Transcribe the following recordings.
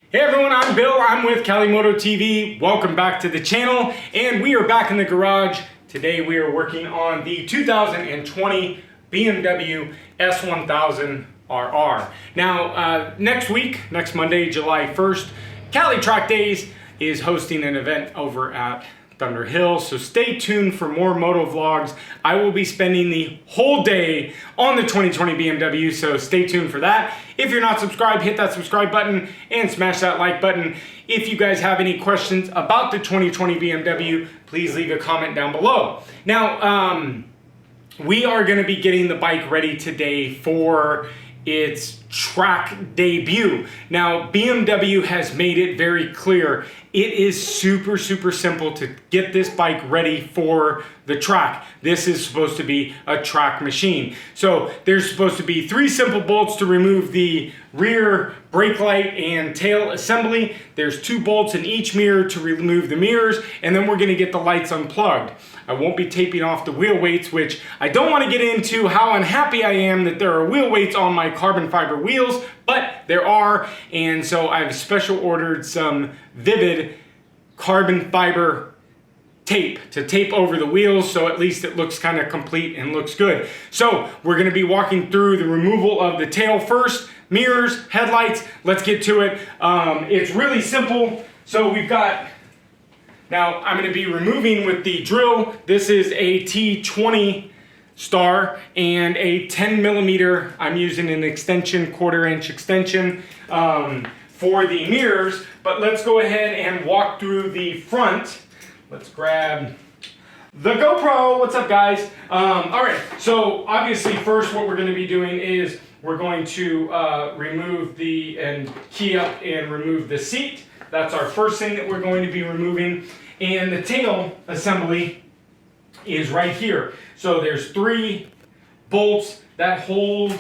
Hey everyone, I'm Bill. I'm with Cali Moto TV. Welcome back to the channel, and we are back in the garage. Today we are working on the 2020 BMW S1000RR. Now, next week, next Monday, July 1st, Cali Track Days is hosting an event over at Thunder Hill, so stay tuned for more moto vlogs. I will be spending the whole day on the 2020 BMW, so stay tuned for that. If you're not subscribed, hit that subscribe button and smash that like button. If you guys have any questions about the 2020 BMW, please leave a comment down below. Now, we are going to be getting the bike ready today for its track debut. Now, BMW has made it very clear it is super simple to get this bike ready for the track. This is supposed to be a track machine. So there's supposed to be 3 simple bolts to remove the rear brake light and tail assembly. There's 2 bolts in each mirror to remove the mirrors, and then we're gonna get the lights unplugged. I won't be taping off the wheel weights, which I don't want to get into how unhappy I am that there are wheel weights on my carbon fiber wheels, but there are, and so I've special ordered some Vivid carbon fiber tape to tape over the wheels, so at least it looks kind of complete and looks good. So we're going to be walking through the removal of the tail first, mirrors, headlights. Let's get to it. It's really simple. So we've got, now I'm going to be removing with the drill. This is a T20 star and a 10 millimeter. I'm using an extension, 1/4 inch extension for the mirrors, but let's go ahead and walk through the front. Let's grab the GoPro. What's up, guys? All right, so obviously first what we're going to be doing is we're going to remove and key up and remove the seat. That's our first thing that we're going to be removing. And the tail assembly is right here. So there's 3 bolts that hold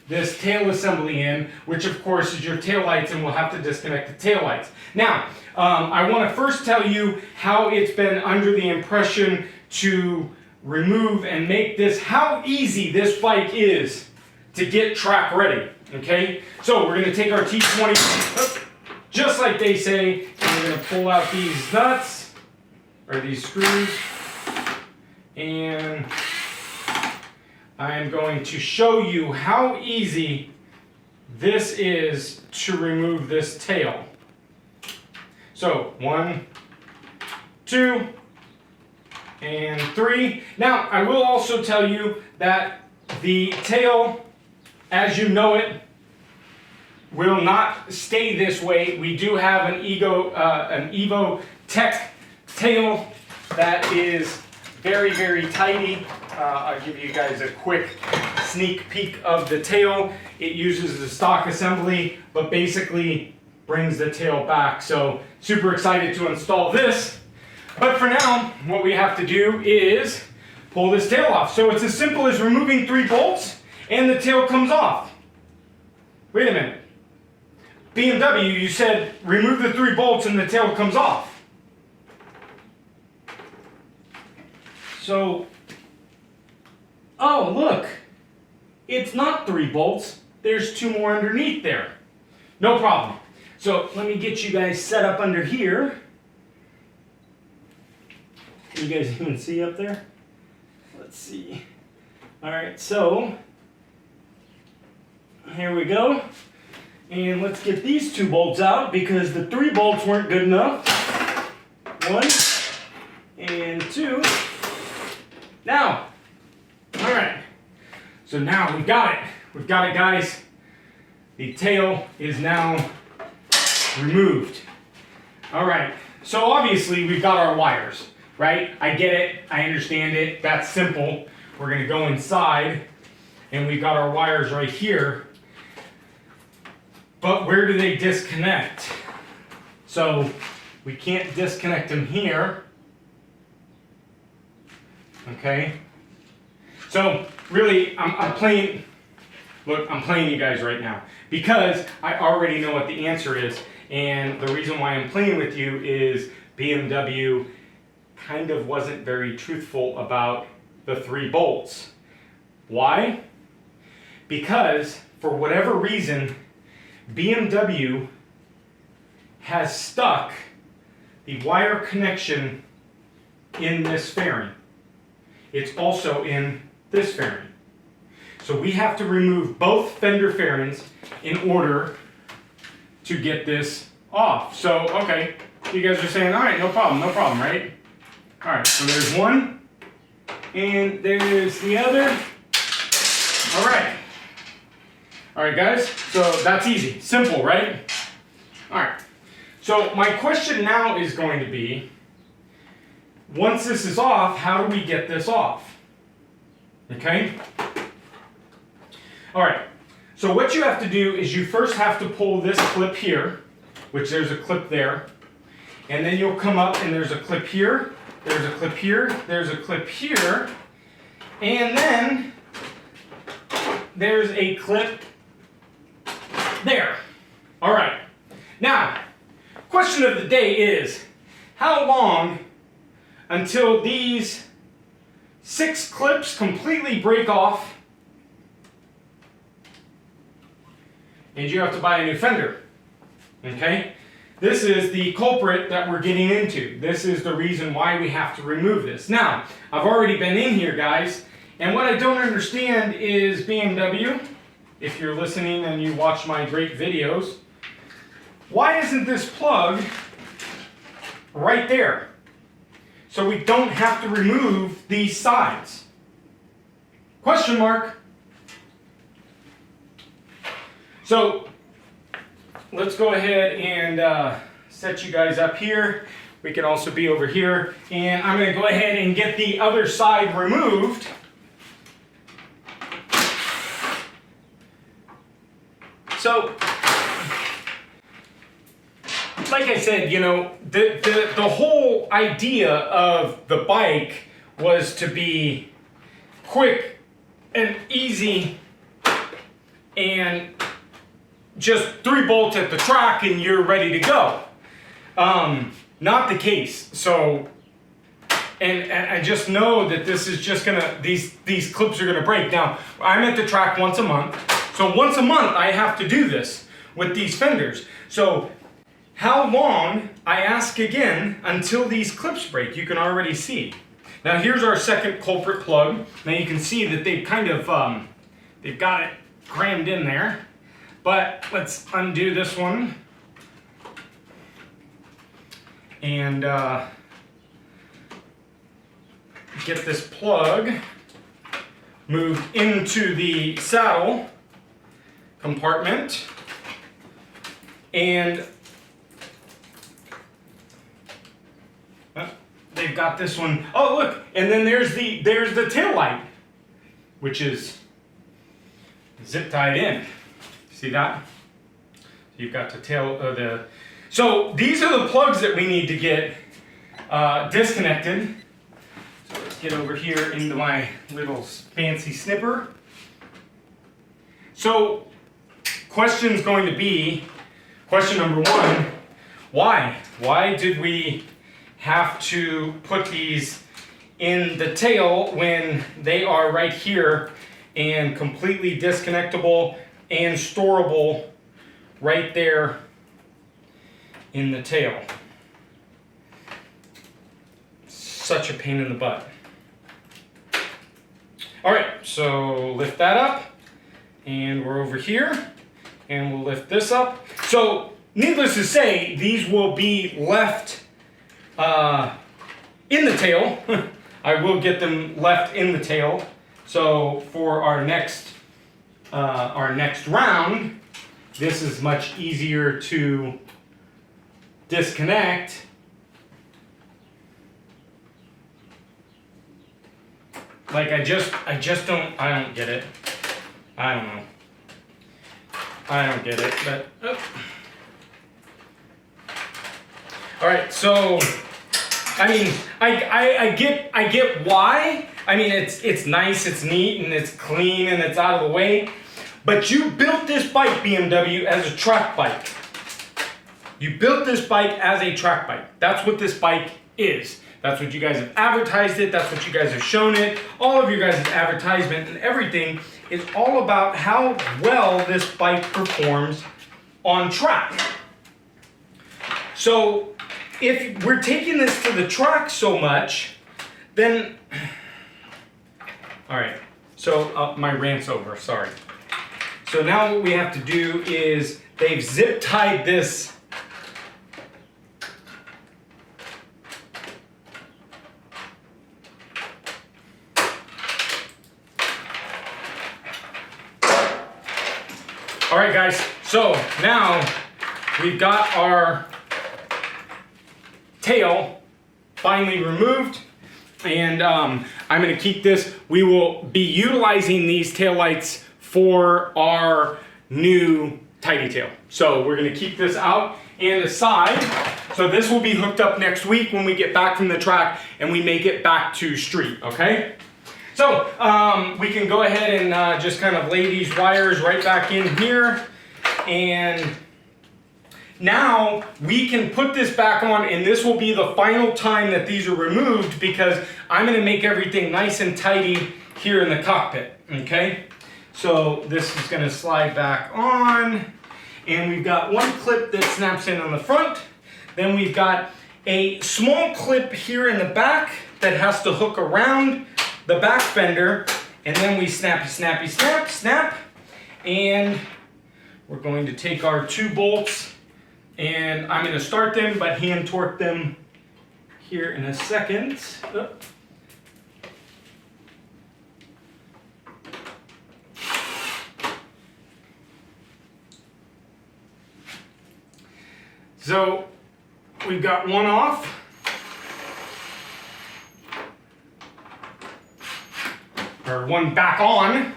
this tail assembly in, which of course is your tail lights, and we'll have to disconnect the tail lights. Now, I want to first tell you how it's been under the impression to remove and make this, how easy this bike is to get track ready, okay? So we're going to take our T20, just like they say, and we're going to pull out these nuts, or these screws, and I'm going to show you how easy this is to remove this tail. So 1, 2, and 3. Now, I will also tell you that the tail, as you know it, will not stay this way. We do have an Evo Tech tail that is very tidy. I'll give you guys a quick sneak peek of the tail. It uses the stock assembly, but basically brings the tail back. So super excited to install this. But for now, what we have to do is pull this tail off. So it's as simple as removing 3 bolts and the tail comes off. Wait a minute. BMW, you said remove the 3 bolts and the tail comes off. So, oh look, it's not 3 bolts, there's 2 more underneath there. No problem. So let me get you guys set up under here. Can you guys even see up there? Let's see. Alright, so here we go. And let's get these 2 bolts out because the 3 bolts weren't good enough. 1 and 2. Now, all right, so now we've got it. We've got it, guys. The tail is now removed. All right, so obviously we've got our wires, right? I get it, I understand it, that's simple. We're gonna go inside and we've got our wires right here. But where do they disconnect? So we can't disconnect them here. Okay, so really I'm playing you guys right now because I already know what the answer is, and the reason why I'm playing with you is BMW kind of wasn't very truthful about the 3 bolts. Why? Because for whatever reason BMW has stuck the wire connection in this fairing. It's also in this fairing. So we have to remove both fender fairings in order to get this off. So, okay, you guys are saying, all right, no problem, right? All right, so there's one, and there's the other. All right. All right, guys, so that's easy, simple, right? All right, so my question now is going to be, once this is off, how do we get this off? Okay? All right, so what you have to do is you first have to pull this clip here, which there's a clip there, and then you'll come up and there's a clip here, there's a clip here, there's a clip here, and then there's a clip there. All right, now, question of the day is, how long until these 6 clips completely break off and you have to buy a new fender? Okay? This is the culprit that we're getting into. This is the reason why we have to remove this. Now, I've already been in here, guys, and what I don't understand is BMW, if you're listening and you watch my great videos, why isn't this plug right there? So we don't have to remove these sides. Question mark. So let's go ahead and set you guys up here. We can also be over here. And I'm going to go ahead and get the other side removed. So, like I said, you know, the whole idea of the bike was to be quick and easy and just 3 bolts at the track and you're ready to go. Not the case. So, and I just know that this is just gonna, these clips are gonna break. Now, I'm at the track once a month. So once a month I have to do this with these fenders. So how long, I ask again, until these clips break? You can already see. Now here's our second culprit plug. Now you can see that they've kind of, they've got it crammed in there. But let's undo this one. And get this plug moved into the saddle compartment. And they've got this one. Oh, look, and then there's the tail light, which is zip tied in. See that? You've got the tail So these are the plugs that we need to get disconnected. So let's get over here into my little fancy snipper. So question's going to be, question number 1, why? Why did we have to put these in the tail when they are right here and completely disconnectable and storable right there in the tail? Such a pain in the butt. All right, so lift that up, and we're over here, and we'll lift this up. So, needless to say, these will be left in the tail. I will get them left in the tail. So for our next round, this is much easier to disconnect. Like I don't get it. I don't know. I don't get it, but oh. All right, so I mean, I get why. I mean, it's nice, it's neat, and it's clean, and it's out of the way. But you built this bike, BMW, as a track bike. You built this bike as a track bike. That's what this bike is. That's what you guys have advertised it. That's what you guys have shown it. All of your guys' advertisement and everything is all about how well this bike performs on track. So if we're taking this to the track so much, then, all right, so my rant's over, sorry. So now what we have to do is they've zip tied this all right, guys, so now we've got our tail finally removed, and I'm going to keep this. We will be utilizing these taillights for our new tidy tail. So we're going to keep this out and aside. So this will be hooked up next week when we get back from the track and we make it back to street, okay? So we can go ahead and just kind of lay these wires right back in here, and now we can put this back on, and this will be the final time that these are removed, because I'm going to make everything nice and tidy here in the cockpit, okay? So this is going to slide back on, and we've got one clip that snaps in on the front. Then we've got a small clip here in the back that has to hook around the back fender, and then we snappy, snappy, snap, snap, and we're going to take our 2 bolts, and I'm going to start them but hand torque them here in a second. So we've got one off. Or one back on,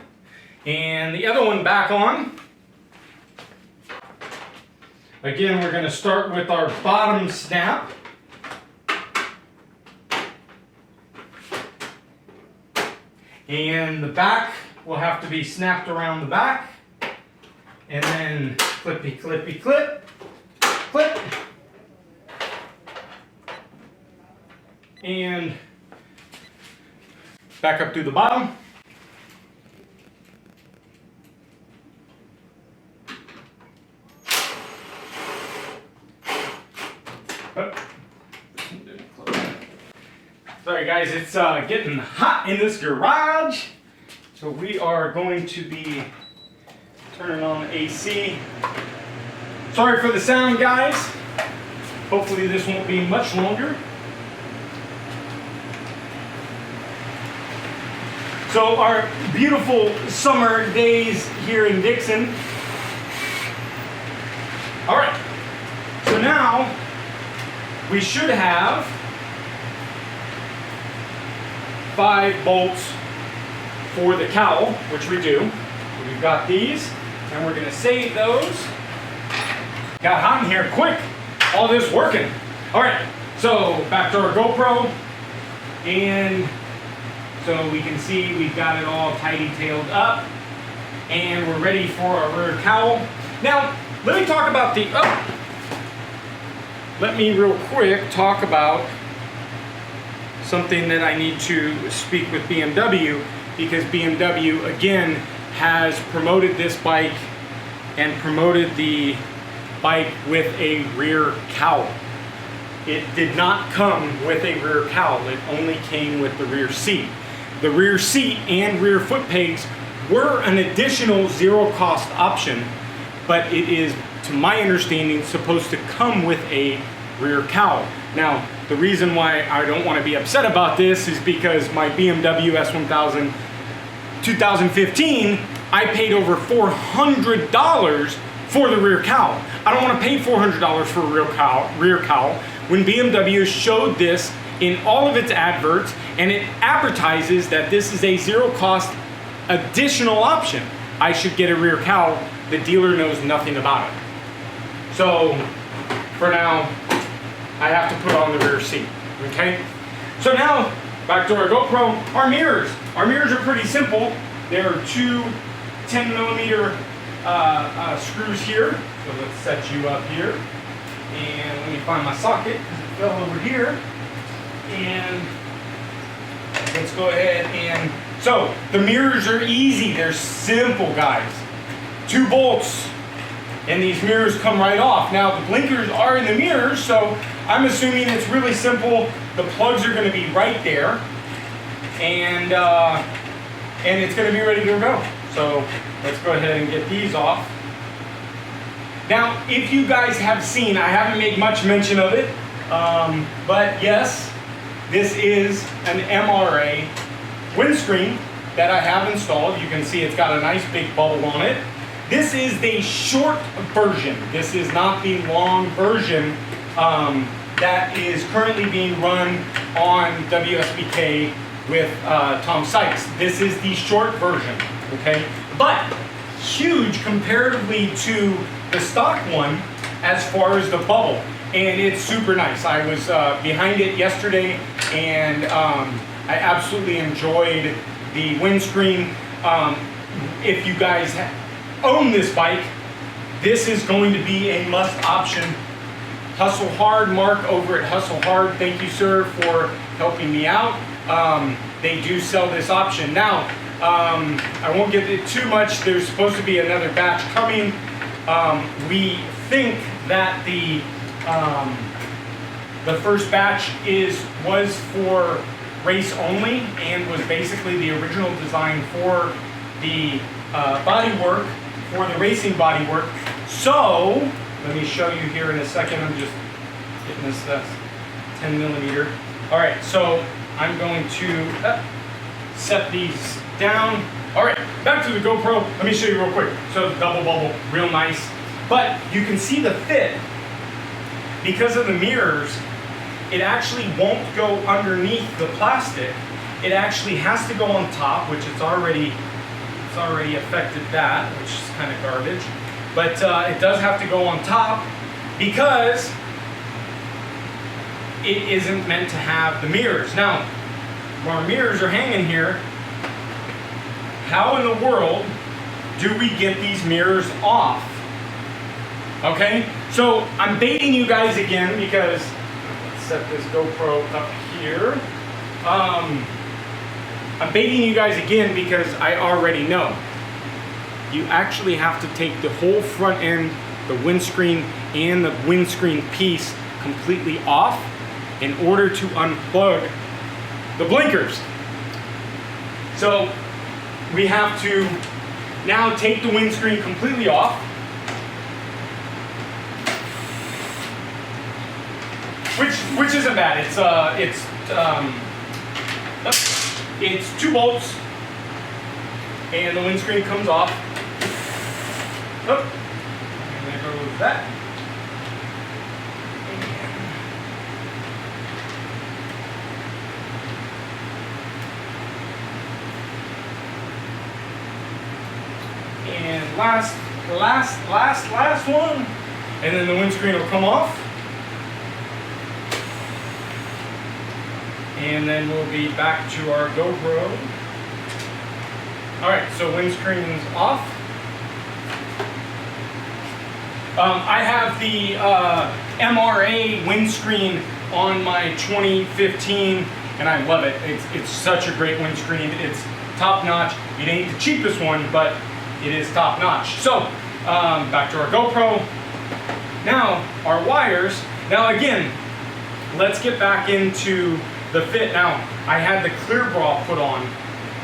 and the other one back on. Again, we're going to start with our bottom snap. And the back will have to be snapped around the back. And then clippy, clippy, clip, clip. And back up through the bottom. Sorry guys, it's getting hot in this garage. So we are going to be turning on the AC. Sorry for the sound, guys. Hopefully this won't be much longer. So our beautiful summer days here in Dixon. All right, so now we should have 5 bolts for the cowl, which we do. We've got these, and we're gonna save those. Got hot in here quick, all this working. All right, so back to our GoPro, and so we can see we've got it all tidy-tailed up, and we're ready for our rear cowl. Now, let me talk about the, let me real quick talk about something that I need to speak with BMW, because BMW, again, has promoted this bike and promoted the bike with a rear cowl. It did not come with a rear cowl, it only came with the rear seat. The rear seat and rear foot pegs were an additional zero-cost option, but it is, to my understanding, supposed to come with a rear cowl. Now, the reason why I don't want to be upset about this is because my BMW S1000 2015, I paid over $400 for the rear cowl. I don't want to pay $400 for a rear cowl when BMW showed this in all of its adverts, and it advertises that this is a zero-cost additional option. I should get a rear cowl. The dealer knows nothing about it. So, for now, I have to put on the rear seat, okay? So now, back to our GoPro, our mirrors. Our mirrors are pretty simple. There are 2 10mm screws here. So let's set you up here. And let me find my socket, because it fell over here. And let's go ahead and, so the mirrors are easy. They're simple, guys. 2 bolts and these mirrors come right off. Now the blinkers are in the mirrors, so I'm assuming it's really simple. The plugs are going to be right there, and it's going to be ready to go. So let's go ahead and get these off. Now, if you guys have seen, I haven't made much mention of it, but yes, this is an Mra windscreen that I have installed. You can see it's got a nice big bubble on it. This is the short version. This is not the long version that is currently being run on WSBK with Tom Sykes. This is the short version, okay? But huge comparatively to the stock one as far as the bubble, and it's super nice. I was behind it yesterday, and I absolutely enjoyed the windscreen. If you guys own this bike, this is going to be a must option. Hustle Hard, Mark over at Hustle Hard, thank you, sir, for helping me out. They do sell this option. Now, I won't get it too much. There's supposed to be another batch coming. We think that the first batch was for race only and was basically the original design for the bodywork, for the racing bodywork. So let me show you here in a second. I'm just getting this 10 millimeter. All right, so I'm going to set these down. All right, back to the GoPro. Let me show you real quick. So the double bubble, real nice. But you can see the fit. Because of the mirrors, it actually won't go underneath the plastic. It actually has to go on top, which it's already affected that, which is kind of garbage. But it does have to go on top because it isn't meant to have the mirrors. Now, when our mirrors are hanging here, how in the world do we get these mirrors off? Okay, so I'm baiting you guys again because, let's set this GoPro up here. I'm baiting you guys again because I already know. You actually have to take the whole front end, the windscreen, and the windscreen piece completely off in order to unplug the blinkers. So we have to now take the windscreen completely off. Which isn't bad. It's 2 bolts, and the windscreen comes off. Oh, and there goes that. And last one, and then the windscreen will come off. And then we'll be back to our GoPro. All right, so windscreen's off. I have the Mra windscreen on my 2015, and I love it. It's such a great windscreen. It's top notch. It ain't the cheapest one, but it is top notch. So back to our GoPro. Now our wires. Now again, let's get back into the fit. Now, I had the clear bra put on,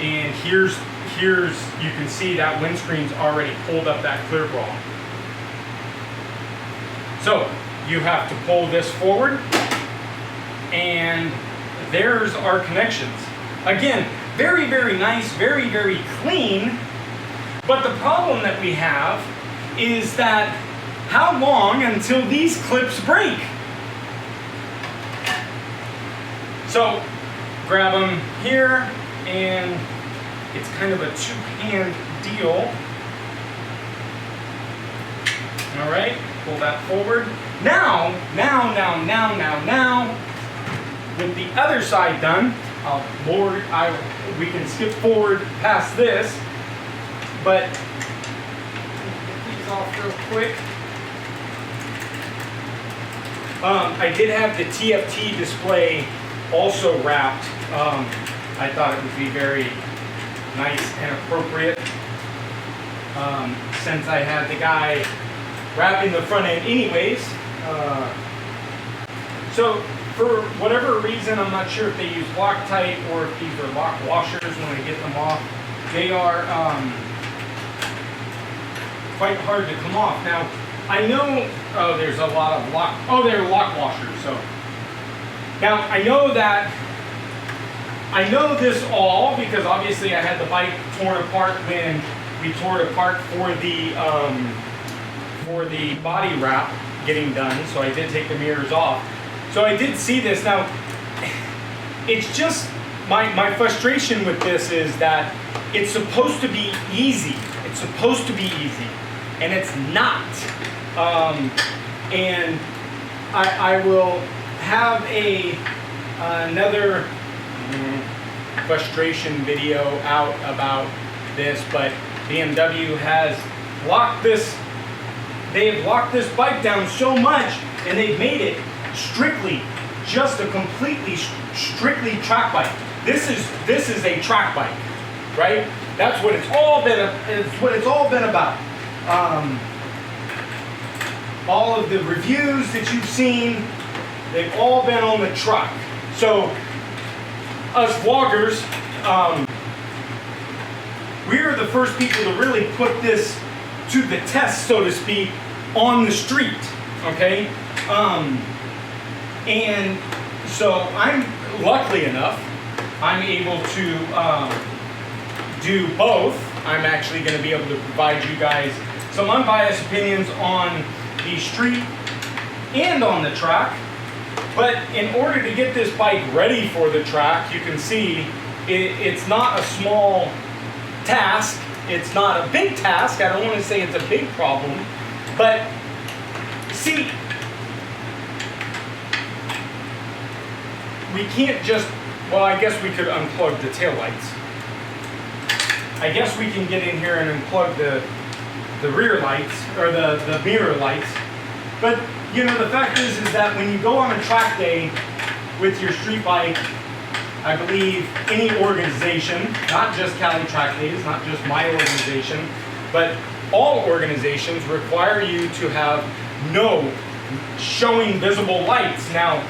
and here's you can see that windscreen's already pulled up that clear bra. So you have to pull this forward, and there's our connections. Again, very, very nice, very, very clean. But the problem that we have is that how long until these clips break? So grab them here, and it's kind of a two-hand deal. All right, pull that forward. Now, with the other side done, we can skip forward past this, but get these off real quick. I did have the TFT display also wrapped. I thought it would be very nice and appropriate since I had the guy wrapping the front end anyways. So for whatever reason, I'm not sure if they use Loctite or if these are lock washers when I get them off. They are quite hard to come off. Now, I know, oh, there's a lot of they're lock washers. So now I know this all because obviously I had the bike torn apart when we tore it apart for the body wrap getting done. So I did take the mirrors off. So I did see this. Now, it's just, my frustration with this is that it's supposed to be easy. It's supposed to be easy, and it's not. And I will have another frustration video out about this, but BMW has locked this. They've locked this bike down so much, and they've made it strictly, just a completely strictly track bike. This is a track bike, right? That's what it's all been. It's what it's all been about. All of the reviews that you've seen, they've all been on the truck. So, us vloggers, we're the first people to really put this to the test, so to speak, on the street. Okay, and so I'm luckily enough, I'm able to do both. I'm actually going to be able to provide you guys some unbiased opinions on the street and on the track. But in order to get this bike ready for the track, you can see it's not a small task. It's not a big task. I don't want to say it's a big problem, but see, we can't just, well, I guess we could unplug the taillights. I guess we can get in here and unplug the rear lights, or the mirror lights. But, you know, the fact is that when you go on a track day with your street bike, I believe any organization, not just Cali Track Days, not just my organization, but all organizations require you to have no showing visible lights. Now,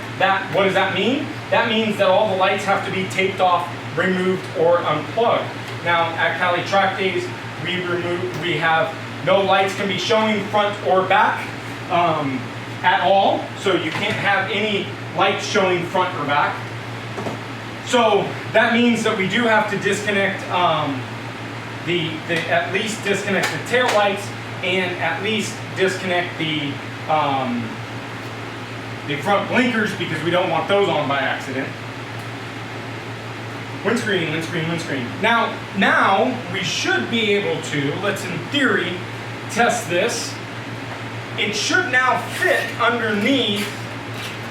what does that mean? That means that all the lights have to be taped off, removed, or unplugged. Now, at Cali Track Days, we have no lights can be showing front or back at all. So you can't have any lights showing front or back. So that means that we do have to disconnect at least disconnect the tail lights and at least disconnect the front blinkers, because we don't want those on by accident. Windscreen. Now we should be able to, let's in theory test this. It should now fit underneath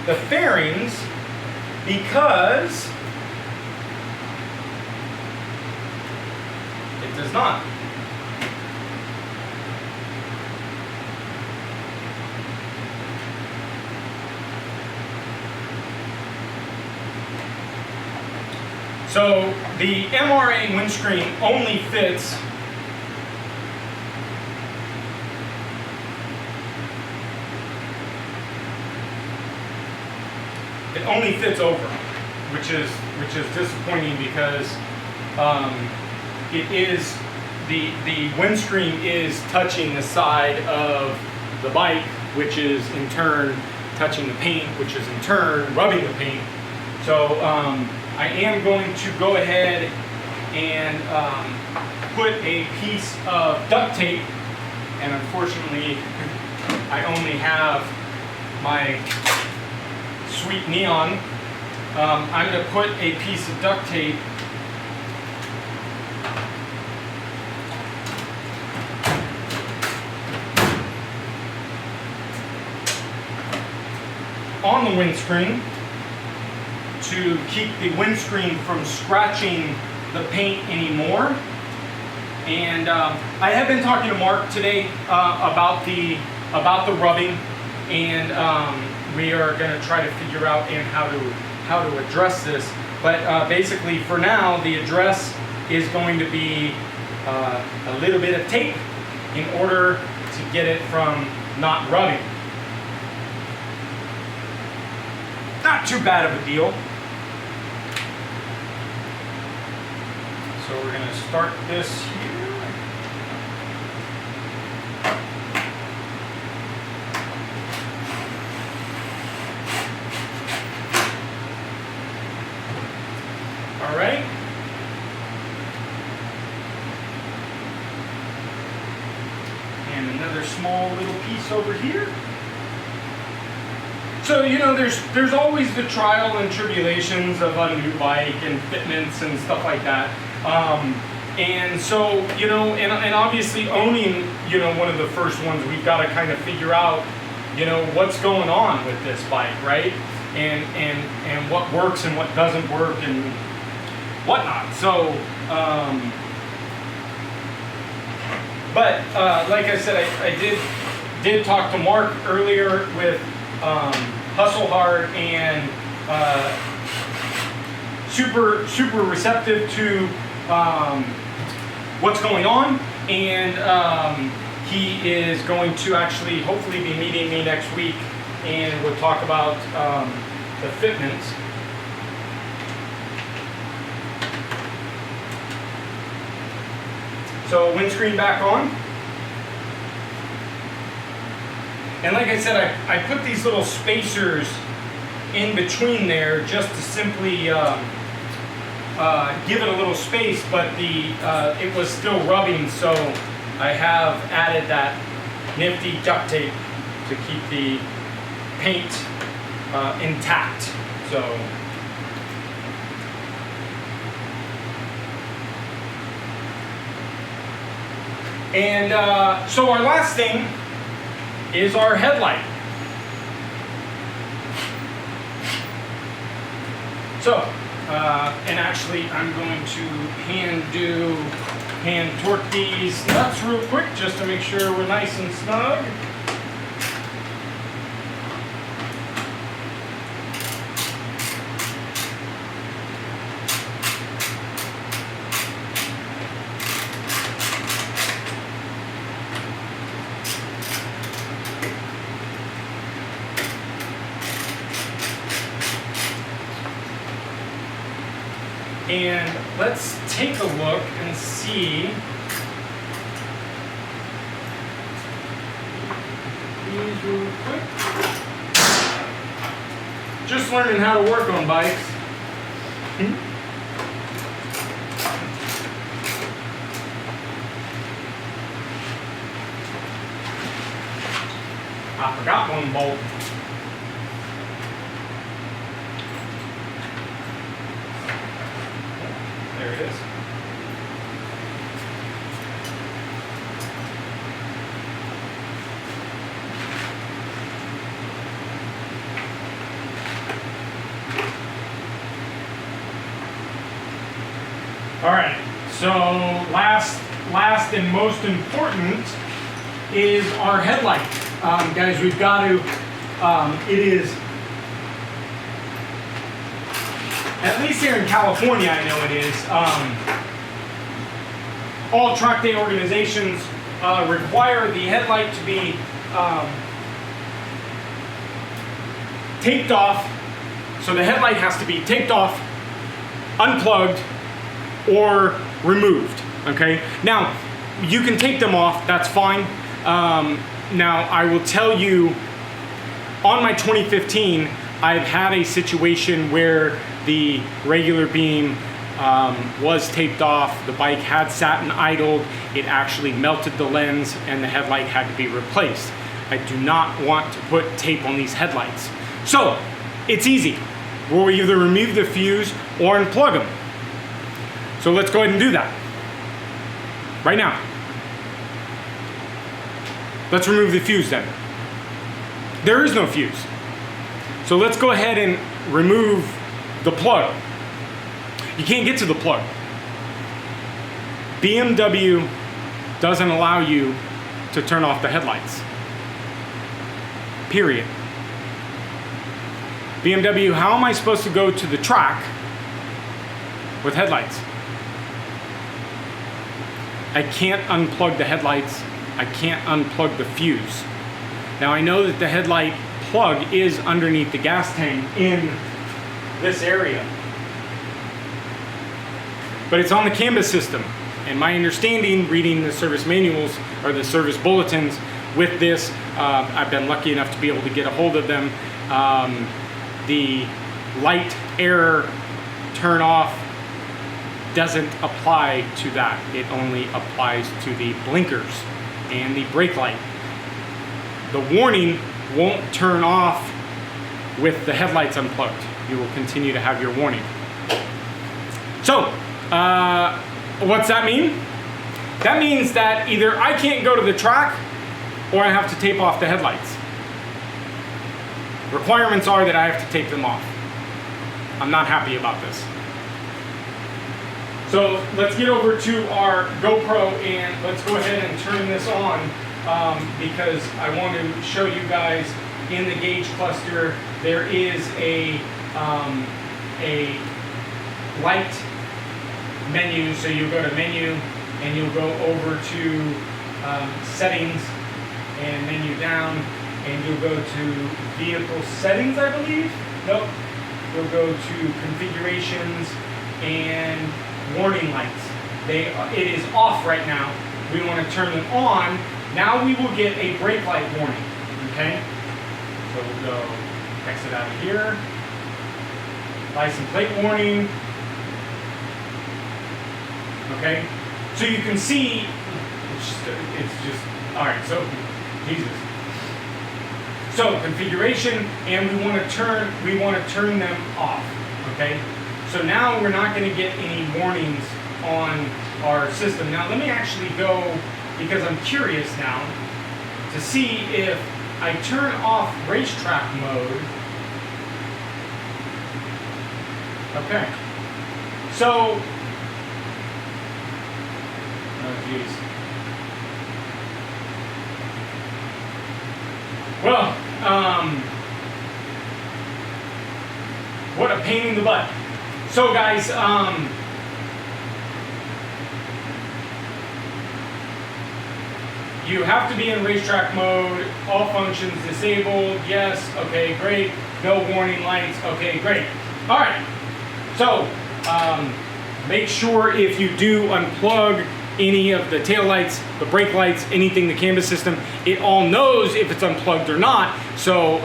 the fairings, because it does not. So the Mra windscreen only fits over, which is disappointing, because it is the windscreen is touching the side of the bike, which is in turn touching the paint, which is in turn rubbing the paint. So I am going to go ahead and put a piece of duct tape, and unfortunately I only have my sweet neon. I'm going to put a piece of duct tape on the windscreen to keep the windscreen from scratching the paint anymore. And I have been talking to Mark today about the rubbing, and we are going to try to figure out how to address this. But basically, for now, the address is going to be a little bit of tape in order to get it from not rubbing. Not too bad of a deal. So we're going to start this here. All right. And another small little piece over here. So, you know, there's always the trial and tribulations of a new bike and fitments and stuff like that. And so, you know, and obviously owning, you know, one of the first ones, we've got to kind of figure out, you know, what's going on with this bike, right? And what works and what doesn't work and whatnot. So, but like I said, I did talk to Mark earlier with Hustle Hard, and super receptive to what's going on, and he is going to actually hopefully be meeting me next week, and we'll talk about the fitments. So windscreen back on. And like I said, I put these little spacers in between there just to simply give it a little space, but it was still rubbing, so I have added that nifty duct tape to keep the paint intact. So so our last thing is our headlight. So, and actually I'm going to hand torque these nuts real quick just to make sure we're nice and snug. And let's take a look and see. These real quick. Just learning how to work on bikes. I forgot one bolt. There it is. All right, so last and most important is our headlight. Guys, we've got to, it is, at least here in California, I know it is, all track day organizations require the headlight to be taped off. So the headlight has to be taped off, unplugged, or removed, okay? Now, you can take them off, that's fine. Now, I will tell you, on my 2015, I've had a situation where the regular beam was taped off, the bike had sat and idled, it actually melted the lens, and the headlight had to be replaced. I do not want to put tape on these headlights. So, it's easy. We'll either remove the fuse or unplug them. So let's go ahead and do that. Right now. Let's remove the fuse then. There is no fuse. So let's go ahead and remove the plug. You can't get to the plug. BMW doesn't allow you to turn off the headlights. Period. BMW, how am I supposed to go to the track with headlights? I can't unplug the headlights. I can't unplug the fuse. Now I know that the headlight plug is underneath the gas tank in this area, but it's on the canvas system. And my understanding, reading the service manuals or the service bulletins with this, I've been lucky enough to be able to get a hold of them. The light error turn off doesn't apply to that. It only applies to the blinkers and the brake light. The warning won't turn off with the headlights unplugged. You will continue to have your warning. So, what's that mean? That means that either I can't go to the track or I have to tape off the headlights. Requirements are that I have to tape them off. I'm not happy about this. So let's get over to our GoPro and let's go ahead and turn this on because I want to show you guys in the gauge cluster there is a light menu. So you go to menu and you'll go over to settings and menu down and you'll go to vehicle settings, I believe. Nope. You'll go to configurations and warning lights. It is off right now. We want to turn them on. Now we will get a brake light warning. Okay? So we'll go exit out of here. License plate warning. Okay? So you can see it's just all right, so Jesus. So configuration, and we want to turn them off. Okay? So now we're not going to get any warnings on our system. Now let me actually go, because I'm curious now, to see if I turn off racetrack mode. Okay. So, oh geez. Well, what a pain in the butt. So guys, you have to be in racetrack mode, all functions disabled, yes, okay, great, no warning lights, okay, great. All right, so make sure if you do unplug any of the tail lights, the brake lights, anything, the canvas system, it all knows if it's unplugged or not. So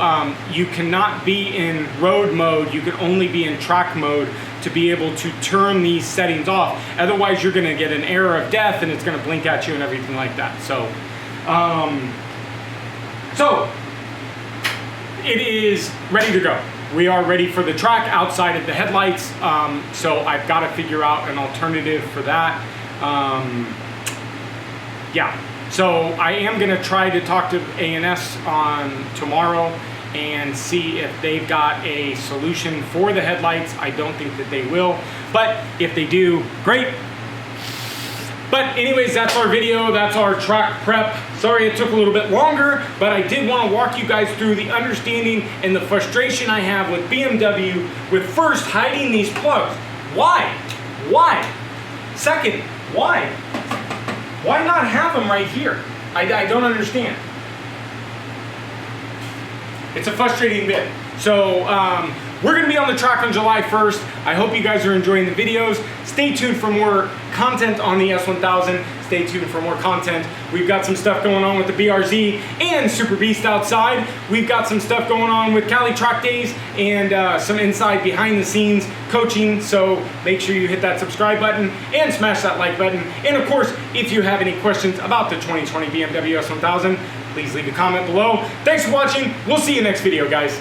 you cannot be in road mode, you can only be in track mode to be able to turn these settings off. Otherwise you're gonna get an error of death and it's gonna blink at you and everything like that. So, it is ready to go. We are ready for the track outside of the headlights. So I've got to figure out an alternative for that. Yeah, so I am gonna try to talk to A&S on tomorrow and see if they've got a solution for the headlights. I don't think that they will, but if they do, great. But anyways, that's our video, that's our track prep. Sorry it took a little bit longer, but I did want to walk you guys through the understanding and the frustration I have with BMW with first hiding these plugs. Why? Why? Second, why? Why not have them right here? I don't understand. It's a frustrating bit. So we're going to be on the track on July 1st. I hope you guys are enjoying the videos. Stay tuned for more content on the S1000. Stay tuned for more content. We've got some stuff going on with the BRZ and Super Beast outside. We've got some stuff going on with Cali Track Days and some inside behind the scenes coaching. So make sure you hit that subscribe button and smash that like button. And of course, if you have any questions about the 2020 BMW S1000, please leave a comment below. Thanks for watching. We'll see you next video, guys.